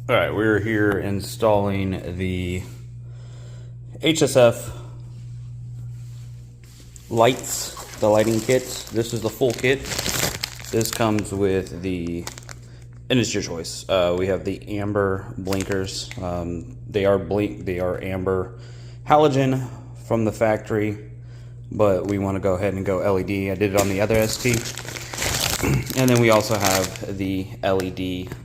All right, we're here installing the HSF lights, the lighting kit. This is the full kit. This comes with the, and it's your choice. We have the amber blinkers. They are amber halogen from the factory, but we want to go ahead and go LED. I did it on the other ST. And then we also have the LED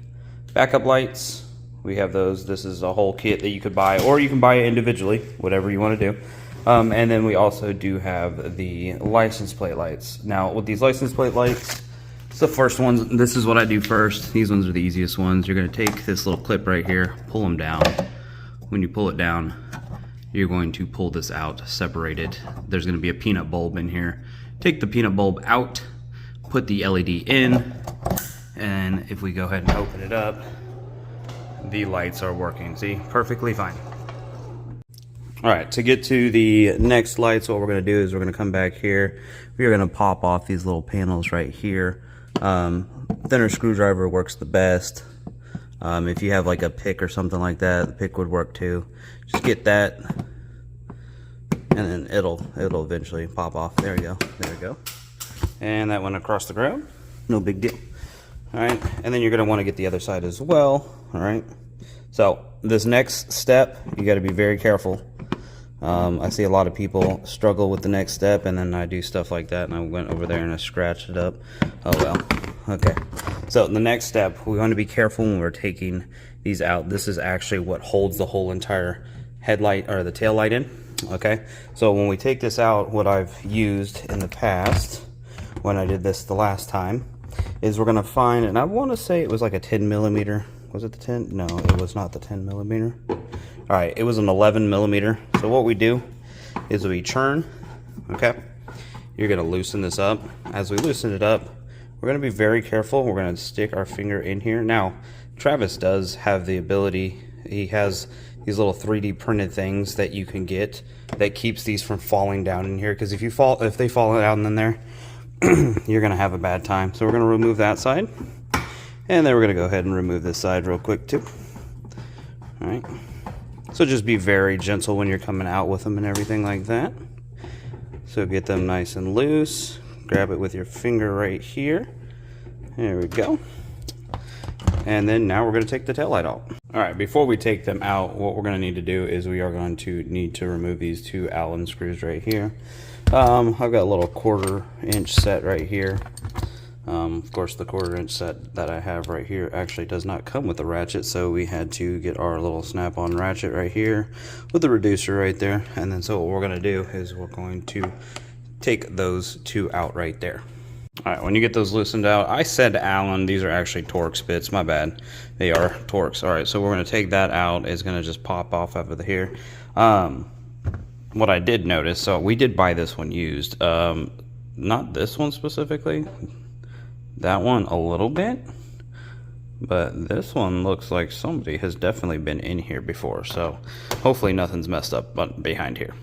backup lights. We have those. This is a whole kit that you could buy, or you can buy it individually, whatever you want to do. And then we also do have the license plate lights. Now, with these license plate lights, it's the first ones. This is what I do first. These ones are the easiest ones. You're going to take this little clip right here, pull them down. When you pull it down, you're going to pull this out, separate it. There's going to be a peanut bulb in here. Take the peanut bulb out, put the LED in, and if we go ahead and open it up, the lights are working. See, perfectly fine. All right, to get to the next lights, what we're going to do is we're going to come back here. We're going to pop off these little panels right here. Thinner screwdriver works the best. If you have like a pick or something like that, the pick would work too. Just get that, and then it'll eventually pop off. There we go. There we go. And that went across the ground. No big deal. All right, and then you're going to want to get the other side as well. All right, so this next step, you got to be very careful. I see a lot of people struggle with the next step, and then I do stuff like that, and I went over there and I scratched it up. Oh well. Okay, so the next step, we want to be careful when we're taking these out. This is actually what holds the whole entire headlight or the tail light in. Okay, so when we take this out, what I've used in the past when I did this the last time is we're going to find, and I want to say it was like a 10 millimeter. Was it the 10? No, it was not the 10 millimeter. All right, it was an 11 millimeter. So what we do is we churn, okay? You're going to loosen this up. As we loosen it up, we're going to be very careful. We're going to stick our finger in here. Now, Travis does have the ability, he has these little 3D printed things that you can get that keeps these from falling down in here, because if they fall down in there, you're going to have a bad time. So we're going to remove that side. And then we're going to go ahead and remove this side real quick too. All right. So just be very gentle when you're coming out with them and everything like that. So get them nice and loose. Grab it with your finger right here. There we go. And then now we're going to take the taillight out. All right, before we take them out, what we're going to need to do is we are going to need to remove these two Allen screws right here. I've got a little 1/4 inch set right here. Of course, the 1/4 inch set that I have right here actually does not come with a ratchet, so we had to get our little snap-on ratchet right here with the reducer right there. And then so what we're going to do is we're going to take those two out right there. All right, when you get those loosened out, I said Allen, these are actually Torx bits, my bad. They are Torx. All right, so we're going to take that out. It's going to just pop off of here. What I did notice, so we did buy this one used. Not this one specifically. That one a little bit. But this one looks like somebody has definitely been in here before. So hopefully nothing's messed up behind here.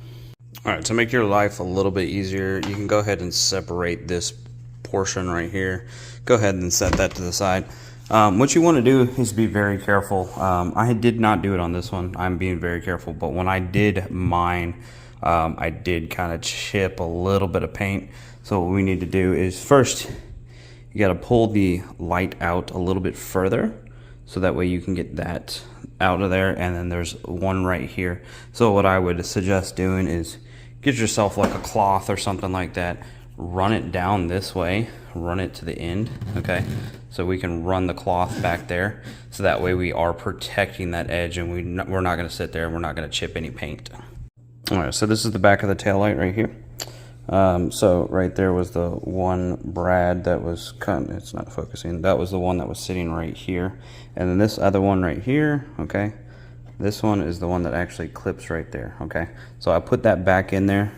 All right, to make your life a little bit easier, you can go ahead and separate this portion right here. Go ahead and set that to the side. What you want to do is be very careful. I did not do it on this one. I'm being very careful, but when I did mine, I did kind of chip a little bit of paint. So what we need to do is first, you got to pull the light out a little bit further, so that way you can get that out of there. And then there's one right here. So what I would suggest doing is get yourself like a cloth or something like that, run it down this way, run it to the end, okay? So we can run the cloth back there, so that way we are protecting that edge, and we're not going to sit there and we're not going to chip any paint. All right, so this is the back of the tail light right here. So right there was the one brad that was it's not focusing. That was the one that was sitting right here. And then this other one right here, okay? This one is the one that actually clips right there, okay? So I put that back in there.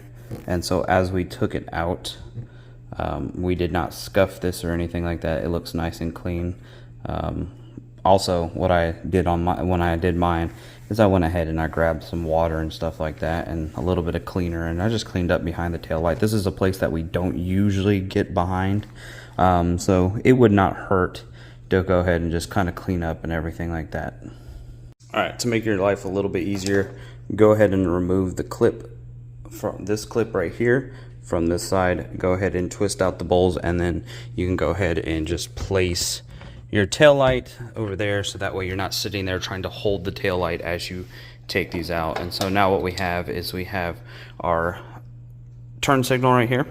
And so as we took it out, we did not scuff this or anything like that. It looks nice and clean. Also, what I did when I did mine is I went ahead and I grabbed some water and stuff like that and a little bit of cleaner, and I just cleaned up behind the tail light. This is a place that we don't usually get behind, so it would not hurt to go ahead and just kind of clean up and everything like that. All right, to make your life a little bit easier, go ahead and remove the clip from this clip right here from this side. Go ahead and twist out the bowls, and then you can go ahead and just place your tail light over there, so that way you're not sitting there trying to hold the tail light as you take these out. And so now what we have is we have our turn signal right here,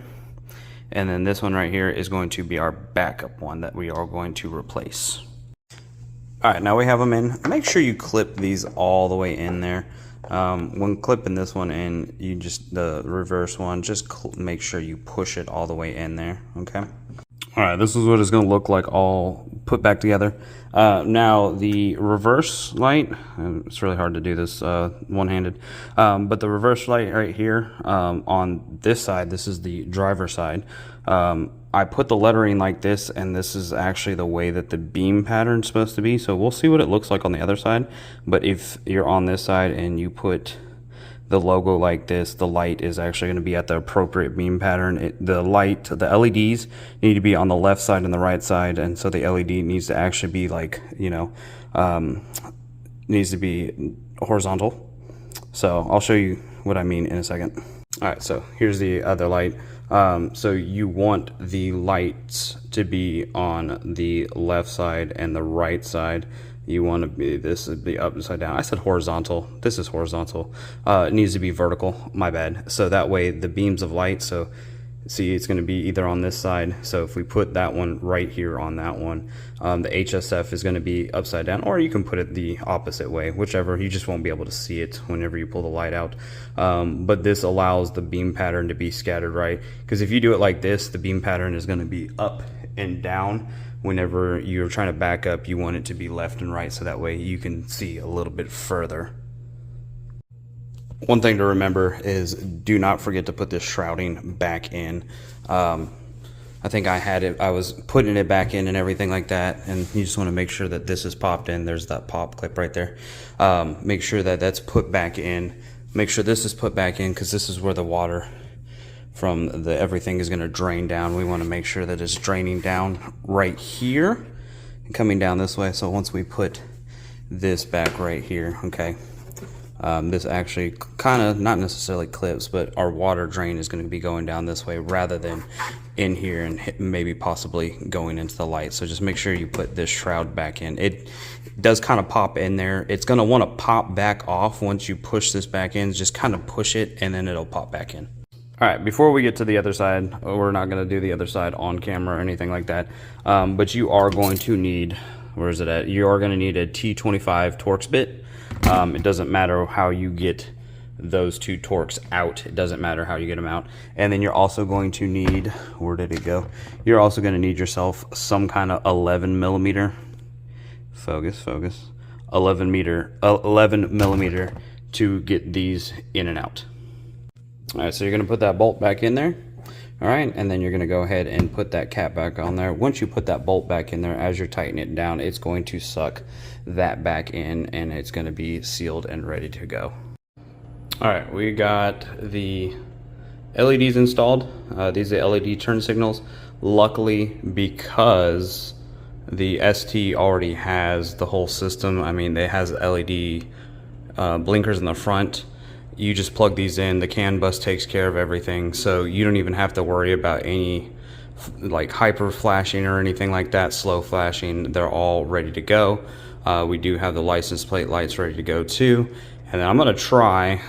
and then this one right here is going to be our backup one that we are going to replace. All right, now we have them in. Make sure you clip these all the way in there. When clipping this one in, you just, the reverse one, just make sure you push it all the way in there, okay? All right, this is what it's gonna look like all put back together. Now the reverse light, it's really hard to do this one-handed, but the reverse light right here on this side, this is the driver side. I put the lettering like this, and this is actually the way that the beam pattern is supposed to be. So we'll see what it looks like on the other side. But if you're on this side and you put the logo like this, the light is actually going to be at the appropriate beam pattern. The LEDs need to be on the left side and the right side, and so the LED needs to actually be like, you know, needs to be horizontal. So I'll show you what I mean in a second. All right, so here's the other light. So you want the lights to be on the left side and the right side. You want to be, this is the upside down. I said horizontal. This is horizontal. It needs to be vertical. My bad. So that way the beams of light, so see, it's going to be either on this side. So if we put that one right here on that one, the HSF is going to be upside down, or you can put it the opposite way, whichever. You just won't be able to see it whenever you pull the light out. But this allows the beam pattern to be scattered right, because if you do it like this, the beam pattern is going to be up and down. Whenever you're trying to back up, you want it to be left and right, so that way you can see a little bit further. One thing to remember is do not forget to put this shrouding back in. I think I had it, I was putting it back in and everything like that, and you just want to make sure that this is popped in. There's that pop clip right there. Make sure that that's put back in. Make sure this is put back in, because this is where the water from the everything is going to drain down. We want to make sure that it's draining down right here and coming down this way. So once we put this back right here, okay, this actually kind of, not necessarily clips, but our water drain is going to be going down this way rather than in here and maybe possibly going into the light. So just make sure you put this shroud back in. It does kind of pop in there. It's going to want to pop back off once you push this back in. Just kind of push it and then it'll pop back in. All right, before we get to the other side, we're not going to do the other side on camera or anything like that, but you are going to need, where is it at? You are going to need a T25 Torx bit. It doesn't matter how you get those two Torx out. It doesn't matter how you get them out. And then you're also going to need, where did it go? You're also going to need yourself some kind of 11 millimeter, focus, 11 millimeter to get these in and out. All right, so you're going to put that bolt back in there. All right, and then you're going to go ahead and put that cap back on there. Once you put that bolt back in there, as you're tightening it down, it's going to suck that back in, and it's going to be sealed and ready to go. All right, we got the LEDs installed. These are LED turn signals. Luckily, because the ST already has the whole system, I mean, it has LED blinkers in the front. You just plug these in, the CAN bus takes care of everything, so you don't even have to worry about any like hyper flashing or anything like that, slow flashing. They're all ready to go. We do have the license plate lights ready to go too. And then I'm gonna try,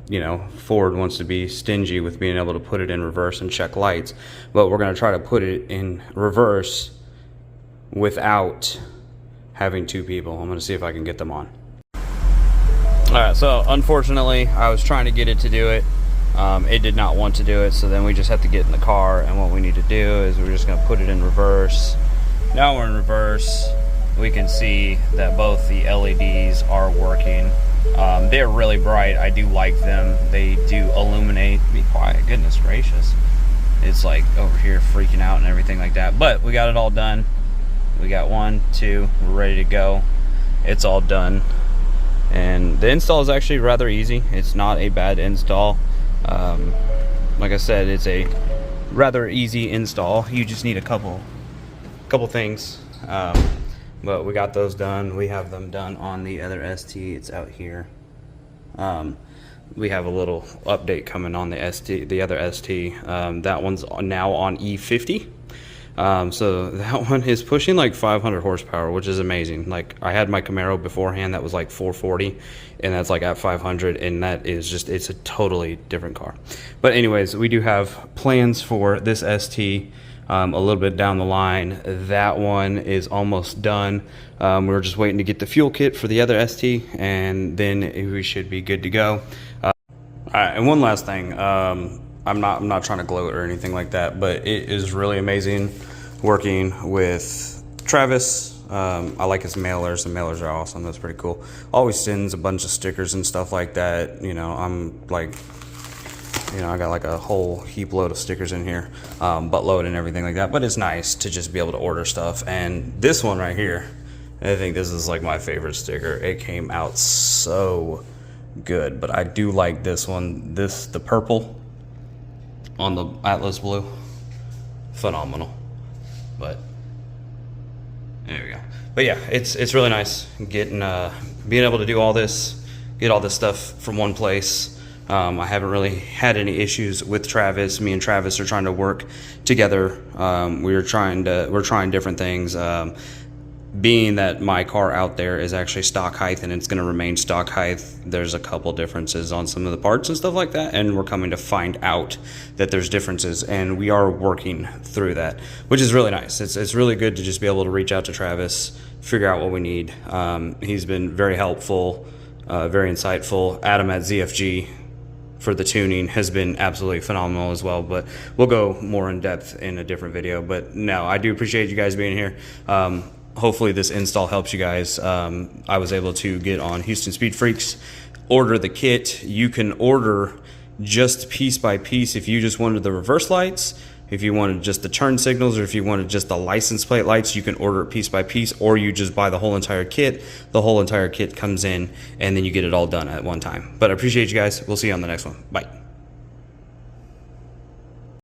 you know, Ford wants to be stingy with being able to put it in reverse and check lights, but we're gonna try to put it in reverse without having two people. I'm gonna see if I can get them on. All right, so unfortunately, I was trying to get it to do it. It did not want to do it, so then we just have to get in the car, and what we need to do is we're just gonna put it in reverse. Now we're in reverse. We can see that both the LEDs are working. They're really bright. I do like them. They do illuminate. Be quiet, goodness gracious. It's like over here freaking out and everything like that, but we got it all done. We got 1, 2, we're ready to go. It's all done. And the install is actually rather easy. It's not a bad install. Like I said, it's a rather easy install. You just need a couple things. But we got those done. We have them done on the other ST. It's out here. We have a little update coming on the other ST. That one's now on E50. So that one is pushing like 500 horsepower, which is amazing. Like, I had my Camaro beforehand that was like 440, and that's like at 500, and that is just, it's a totally different car. But anyways, we do have plans for this ST a little bit down the line. That one is almost done. We're just waiting to get the fuel kit for the other ST, and then we should be good to go. All right, and one last thing. I'm not trying to gloat or anything like that, but it is really amazing working with Travis. I like his mailers. The mailers are awesome. That's pretty cool. Always sends a bunch of stickers and stuff like that. You know, I'm like, you know, I got like a whole heap load of stickers in here, buttload and everything like that. But it's nice to just be able to order stuff. And this one right here, I think this is like my favorite sticker. It came out so good, but I do like this one. The purple on the Atlas blue, phenomenal. But there we go. But yeah, it's really nice getting being able to do all this, get all this stuff from one place. I haven't really had any issues with Travis. Me and Travis are trying to work together. We're trying different things. Being that my car out there is actually stock height and it's going to remain stock height, there's a couple differences on some of the parts and stuff like that, and we're coming to find out that there's differences, and we are working through that, which is really nice. It's really good to just be able to reach out to Travis, figure out what we need. He's been very helpful, very insightful. Adam at ZFG for the tuning has been absolutely phenomenal as well, but we'll go more in depth in a different video. But no, I do appreciate you guys being here. Hopefully this install helps you guys. I was able to get on Houston Speed Freaks, order the kit. You can order just piece by piece if you just wanted the reverse lights, if you wanted just the turn signals, or if you wanted just the license plate lights. You can order it piece by piece, or you just buy the whole entire kit. The whole entire kit comes in, and then you get it all done at one time. But I appreciate you guys. We'll see you on the next one. Bye.